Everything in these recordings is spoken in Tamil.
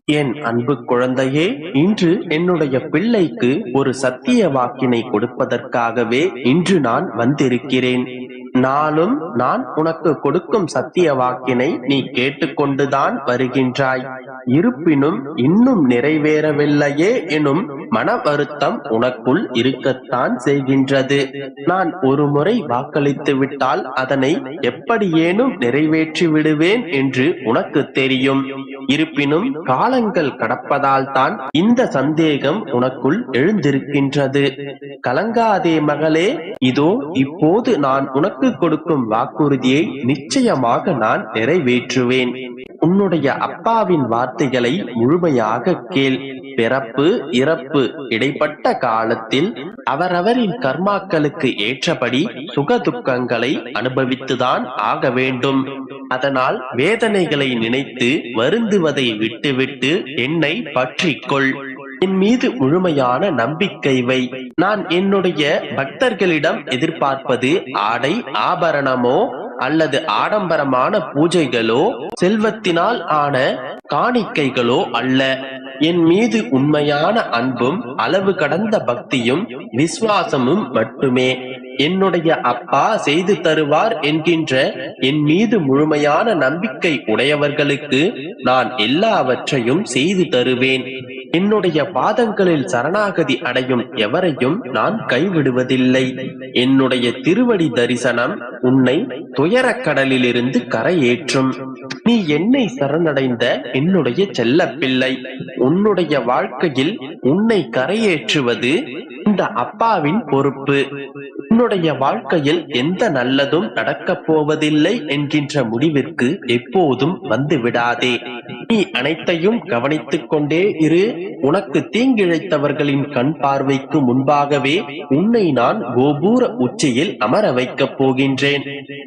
என் அன்பு குழந்தையே, இன்று என்னுடைய பிள்ளைக்கு ஒரு சத்திய வாக்கினை கொடுப்பதற்காகவே இன்று நான் வந்திருக்கிறேன். நாளும் நான் உனக்கு கொடுக்கும் சத்திய வாக்கினை நீ கேட்டுக்கொண்டுதான் வருகின்றாய். இருப்பினும் இன்னும் நிறைவேறவில்லையே எனும் மன வருத்தம் உனக்குள் இருக்கத்தான் செய்கின்றது. நான் ஒரு முறை வாக்களித்து விட்டால் அதனை எப்படியேனும் நிறைவேற்றி விடுவேன் என்று உனக்கு தெரியும். இருப்பினும் காலங்கள் கடப்பதால் தான் இந்த சந்தேகம் உனக்குள் எழுந்திருக்கின்றது. கலங்காதே மகளே, இதோ இப்போது நான் உனக்கு கொடுக்கும் வாக்குறுதியை நிச்சயமாக நான் நிறைவேற்றுவேன். உன்னுடைய அப்பாவின் வார்த்தைகளை முழுமையாக கேள். பிறப்பு இறப்பு இடைப்பட்ட காலத்தில் அவரவரின் கர்மாக்களுக்கு ஏற்றபடி சுக துக்கங்களை அனுபவித்துதான் ஆக வேண்டும். அதனால் வேதனைகளை நினைத்து வருந்துவதை விட்டுவிட்டு என்னை பற்றிக்கொள். என் மீது முழுமையான நம்பிக்கை வை. நான் என்னுடைய பக்தர்களிடம் எதிர்பார்ப்பது ஆடை ஆபரணமோ அல்லது ஆடம்பரமான பூஜைகளோ செல்வத்தினால் ஆன காணிக்கைகளோ அல்ல. என் மீது உண்மையான அன்பும் அளவு கடந்த பக்தியும் விசுவாசமும் மட்டுமே. என்னுடைய அப்பா செய்து தருவார் என்கின்ற என் மீது முழுமையான நம்பிக்கை உடையவர்களுக்கு நான் எல்லாவற்றையும் செய்து தருவேன். என்னுடைய பாதங்களில் சரணாகதி அடையும் எவரையும் நான் கைவிடுவதில்லை. என்னுடைய திருவடி தரிசனம் உன்னை துயரக் கடலிலிருந்து கரையேற்றும். நீ என்னை சரணடைந்த என்னுடைய செல்ல பிள்ளை. உன்னுடைய வாழ்க்கையில் உன்னை கரையேற்றுவது இந்த அப்பாவின் பொறுப்பு. உன்னுடைய வாழ்க்கையில் எந்த நல்லதும் நடக்கப் போவதில்லை என்கின்ற முடிவிற்கு எப்போதும் வந்து விடாதே. நீ அனைத்தையும் கவனித்துக் கொண்டே இரு. உனக்கு தீங்கிழைத்தவர்களின் கண் பார்வைக்கு முன்பாகவே உன்னை நான் கோபுர உச்சியில் அமர வைக்கப் போகின்றேன்.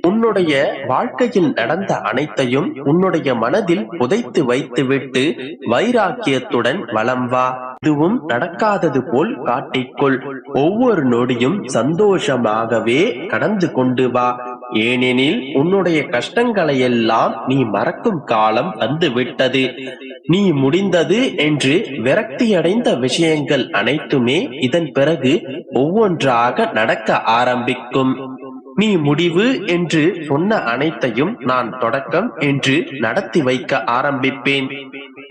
உன்னுடைய வாழ்க்கையில் நடந்த அனைத்தையும் உன்னுடைய மனதில் புதைத்து வைத்துவிட்டு வைராக்கியத்துடன் வலம் வா. இதுவும் நடக்காதது போல் காட்டிக்கொள். ஒவ்வொரு நொடியும் சந்தோஷமாகவே கடந்து கொண்டு வா. ஏனெனில் உன்னுடைய கஷ்டங்களை எல்லாம் நீ மறக்கும் காலம் வந்து விட்டது. நீ முடிந்தது என்று விரக்தியடைந்த விஷயங்கள் அனைத்துமே இதன் பிறகு ஒவ்வொன்றாக நடக்க ஆரம்பிக்கும். நீ முடிவு என்று சொன்ன அனைத்தையும் நான் தொடக்கம் என்று நடத்தி வைக்க ஆரம்பிப்பேன்.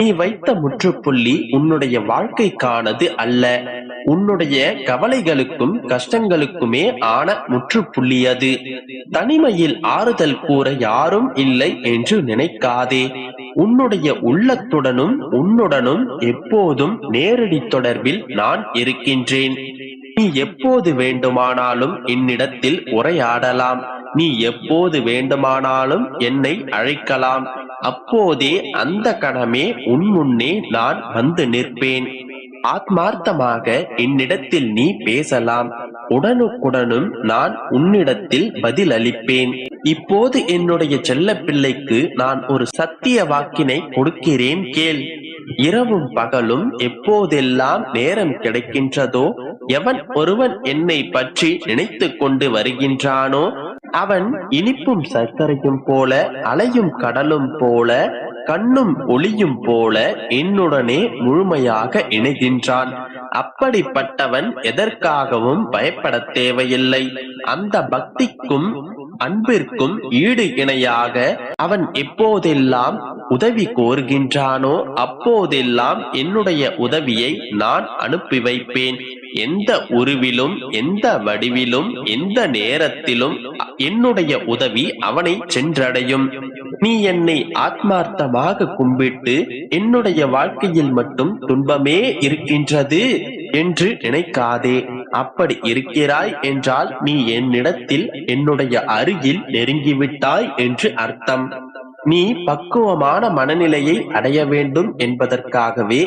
நீ வைத்த முற்றுப்புள்ளி உன்னுடைய வாழ்க்கைக்கானது அல்ல, உன்னுடைய கவலைகளுக்கும் கஷ்டங்களுக்குமே ஆன முற்றுப்புள்ளி அது. தனிமையில் ஆறுதல் கூற யாரும் இல்லை என்று நினைக்காதே. உன்னுடைய உள்ளத்துடனும் உன்னுடனும் எப்போதும் நேரடி தொடர்பில் நான் இருக்கின்றேன். நீ எப்போது வேண்டுமானாலும் என்னிடத்தில் உரையாடலாம். நீ எப்போது வேண்டுமானாலும் என்னை அழைக்கலாம். அப்போதே அந்த கணமே உன் முன்னே நான் வந்து நிற்பேன். ஆத்மார்த்தமாக என்னிடத்தில் நீ பேசலாம். உடனுக்குடனும் நான் உன்னிடத்தில் பதில் அளிப்பேன். இப்போது என்னுடைய செல்ல பிள்ளைக்கு நான் ஒரு சத்திய வாக்கினை கொடுக்கிறேன், கேள். இரவும் பகலும் எப்போதெல்லாம் நேரம் கிடைக்கின்றதோ எவன் ஒருவன் என்னை பற்றி நினைத்து கொண்டு வருகின்றானோ அவன் இனிப்பும் சர்க்கரையும் போல, அலையும் கடலும் போல, கண்ணும் ஒளியும் போல என்னுடனே முழுமையாக இணைகின்றான். அப்படிப்பட்டவன் எதற்காகவும் பயப்பட தேவையில்லை. அந்த பக்திக்கும் அன்பிற்கும் ஈடு இணையாக அவன் எப்போதெல்லாம் உதவி கோருகின்றானோ அப்போதெல்லாம் என்னுடைய உதவியை நான் அனுப்பி வைப்பேன். எந்த உருவிலும் எந்த வடிவிலும் எந்த நேரத்திலும் என்னுடைய உதவி அவனை சென்றடையும். நீ என்னை ஆத்மார்த்தமாக கும்பிட்டு என்னுடைய வாழ்க்கையில் மட்டும் துன்பமே இருக்கின்றது என்று நினைக்காதே. அப்படி இருக்கிறாய் என்றால் நீ என்னிடத்தில் என்னுடைய அருகில் நெருங்கிவிட்டாய் என்று அர்த்தம். நீ பக்குவமான மனநிலையை அடைய வேண்டும் என்பதற்காகவே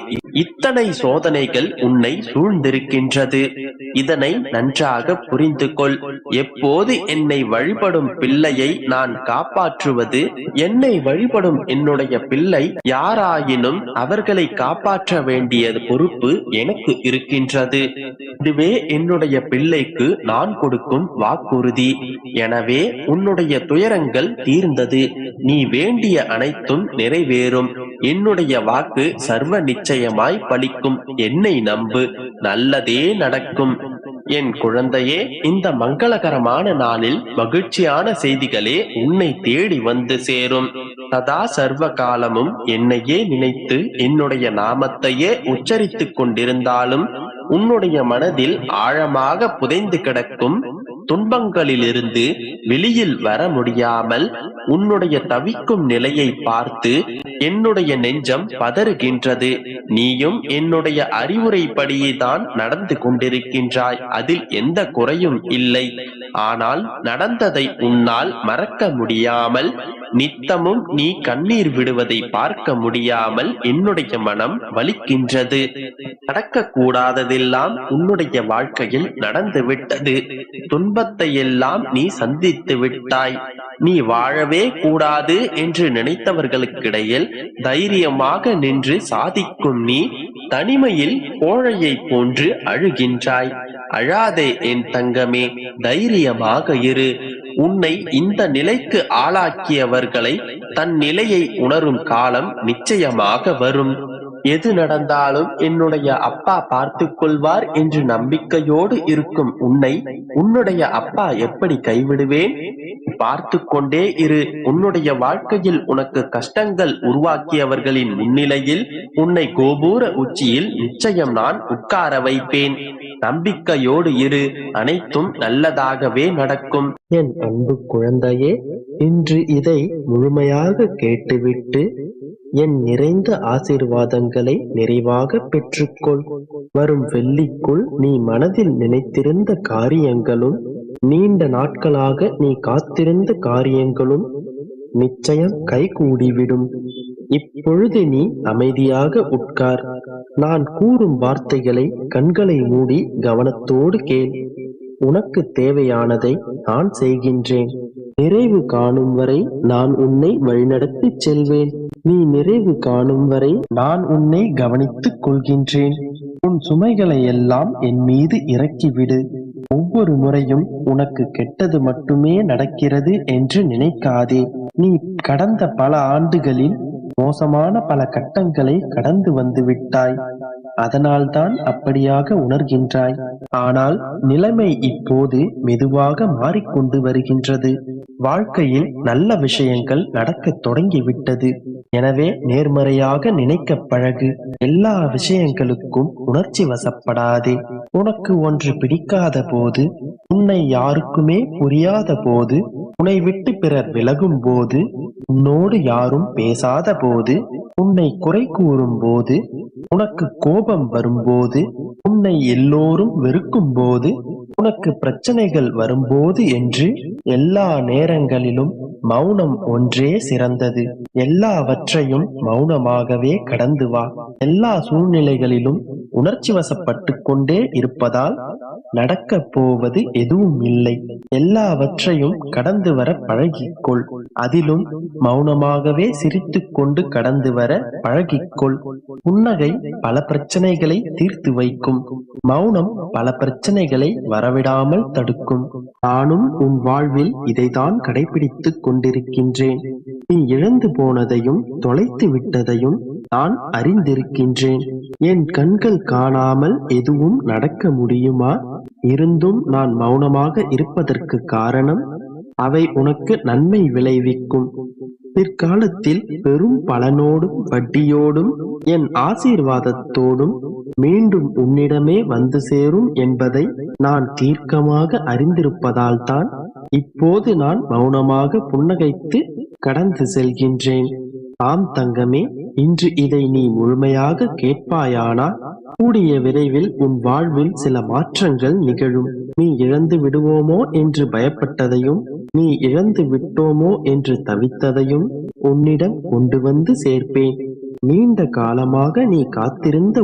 இத்தனை சோதனைகள் உன்னை சூழ்ந்திருக்கின்றது. இதனை நன்றாக புரிந்து கொள். எப்போது என்னை வழிபடும் பிள்ளையை நான் காப்பாற்றுவது, என்னை வழிபடும் என்னுடைய பிள்ளை யாராயினும் அவர்களை காப்பாற்ற வேண்டிய பொறுப்பு எனக்கு இருக்கின்றது. இதுவே என்னுடைய பிள்ளைக்கு நான் கொடுக்கும் வாக்குறுதி. எனவே உன்னுடைய துயரங்கள் தீர்ந்தது. நீ வேண்டிய அனைத்தும் நிறைவேறும். என்னுடைய வாக்கு சர்வ நிச்சயமாய் பலிக்கும். என்னை நம்பு, நல்லதே நடக்கும். என் குழந்தையே, இந்த மங்களகரமான நாளில் மகிழ்ச்சியான செய்திகளே உன்னை தேடி வந்து சேரும். சதா சர்வ காலமும் என்னையே நினைத்து என்னுடைய நாமத்தையே உச்சரித்துக் கொண்டிருந்தாலும் உன்னுடைய மனதில் ஆழமாக புதைந்து கிடக்கும் துன்பங்களிலிருந்து வெளியில் வர முடியாமல் உன்னுடைய தவிக்கும் நிலையை பார்த்து என்னுடைய நெஞ்சம் பதறுகின்றது. நீயும் என்னுடைய அறிவுரைப்படியே தான் நடந்து கொண்டிருக்கின்றாய், அதில் எந்த குறையும் இல்லை. ஆனால் நடந்ததை உன்னால் மறக்க முடியாமல், நித்தமும் நீ கண்ணீர் விடுவதை பார்க்க முடியாமல் என்னுடைய மனம் வலிக்கின்றது. நடக்கக்கூடாததெல்லாம் உன்னுடைய வாழ்க்கையில் நடந்து விட்டது. துன்பத்தை எல்லாம் நீ சந்தித்து விட்டாய். நீ வாழவே கூடாது என்று நினைத்தவர்களுக்கிடையில் தைரியமாக நின்று சாதிக்கும் நீ தனிமையில் கோழையை போன்று அழுகின்றாய். அழாதே என் தங்கமே, தைரியமாக இரு. உன்னை இந்த நிலைக்கு ஆளாக்கியவர்களை தன் நிலையை உணரும் காலம் நிச்சயமாக வரும். எது நடந்தாலும் என்னுடைய அப்பா பார்த்துக் கொள்வார் என்று நம்பிக்கையோடு இருக்கும் உன்னை உன்னுடைய அப்பா எப்படி கைவிடுவேன்? பார்த்து கொண்டே இரு. உன்னுடைய வாழ்க்கையில் உனக்கு கஷ்டங்கள் உருவாக்கியவர்களின் முன்னிலையில் உன்னை கோபுர உச்சியில் நிச்சயம் நான் உட்கார வைப்பேன். நம்பிக்கையோடு இரு, அனைத்தும் நல்லதாகவே நடக்கும். என் அன்பு குழந்தையே, இன்று இதை முழுமையாக கேட்டுவிட்டு என் நிறைந்த ஆசீர்வாதங்களை நிறைவாக பெற்றுக்கொள். வரும் வெள்ளிக்குள் நீ மனதில் நினைத்திருந்த காரியங்களும் நீண்ட நாட்களாக நீ காத்திருந்த காரியங்களும் நிச்சயம் கைகூடிவிடும். இப்பொழுது நீ அமைதியாக உட்கார். நான் கூறும் வார்த்தைகளை கண்களை மூடி கவனத்தோடு கேள். உனக்கு தேவையானதை நான் செய்கின்றேன். நிறைவு காணும் வரை நான் உன்னை வழிநடத்திச் செல்வேன். நீ நிறைவு காணும் வரை நான் உன்னை கவனித்துக் கொள்கின்றேன். உன் சுமைகளை எல்லாம் என் மீது இறக்கிவிடு. ஒவ்வொரு முறையும் உனக்கு கெட்டது மட்டுமே நடக்கிறது என்று நினைக்காதே. நீ கடந்த பல ஆண்டுகளில் மோசமான பல கட்டங்களை கடந்து வந்து விட்டாய். அதனால்தான் அப்படியாக உணர்கின்றாய். ஆனால் நிலைமை இப்போது மெதுவாக மாறிக்கொண்டு வருகின்றது. வாழ்க்கையில் நல்ல விஷயங்கள் நடக்க தொடங்கிவிட்டது. எனவே நேர்மறையாக நினைக்க பழகு. எல்லா விஷயங்களுக்கும் உணர்ச்சி வசப்படாதே. உனக்கு ஒன்று பிடிக்காத போது, உன்னை யாருக்குமே புரியாத போது, உன்னை விட்டு பிறர் விலகும் போது, உன்னோடு யாரும் பேசாத போது, உன்னை குறை கூறும் போது, உனக்கு கோபம் வரும்போது, உன்னை எல்லோரும் வெறுக்கும் போது, உனக்கு பிரச்சனைகள் வரும்போது என்று எல்லா நேரங்களிலும் மௌனம் ஒன்றே சிறந்தது. எல்லாவற்றையும் மௌனமாகவே கடந்து வா. எல்லா சூழ்நிலைகளிலும் உணர்ச்சி வசப்பட்டு கொண்டே இருப்பதால் நடக்கப் போவது எதுவும் இல்லை. எல்லாவற்றையும் கடந்து வர பழகிக்கொள். அதிலும் மௌனமாகவே சிரித்துக் கொண்டு கடந்து வர பழகிக்கொள். புன்னகை பல பிரச்சனைகளை தீர்த்து வைக்கும். மௌனம் பல பிரச்சனைகளை வரவிடாமல் தடுக்கும். நானும் உன் வாழ்வில் இதைதான் கடைபிடித்துக் கொண்டிருக்கின்றேன். நீ இழந்து போனதையும் தொலைத்து விட்டதையும் நான் அறிந்திருக்கின்றேன். என் கண்கள் காணாமல் எதுவும் நடக்க முடியுமா? இருந்தும் நான் மௌனமாக இருப்பதற்கு காரணம், அவை உனக்கு நன்மை விளைவிக்கும். பிற்காலத்தில் பெரும் பலனோடும் வட்டியோடும் என் ஆசீர்வாதத்தோடும் மீண்டும் உன்னிடமே வந்து சேரும் என்பதை நான் தீர்க்கமாக அறிந்திருப்பதால் தான் இப்போது நான் மௌனமாக புன்னகைத்து கடந்து செல்கின்றேன். ஆம் தங்கமே, இன்று இதை நீ முழுமையாக கேட்பாயானால் கூடிய விரைவில் உன் வாழ்வில் சில மாற்றங்கள் நிகழும். நீ இழந்து விடுவோமோ என்று பயப்பட்டதையும், நீ இழந்து விட்டோமோ என்று தவித்ததையும் உன்னிடம் கொண்டு வந்து சேர்ப்பேன். நீண்ட காலமாக நீ காத்திருந்த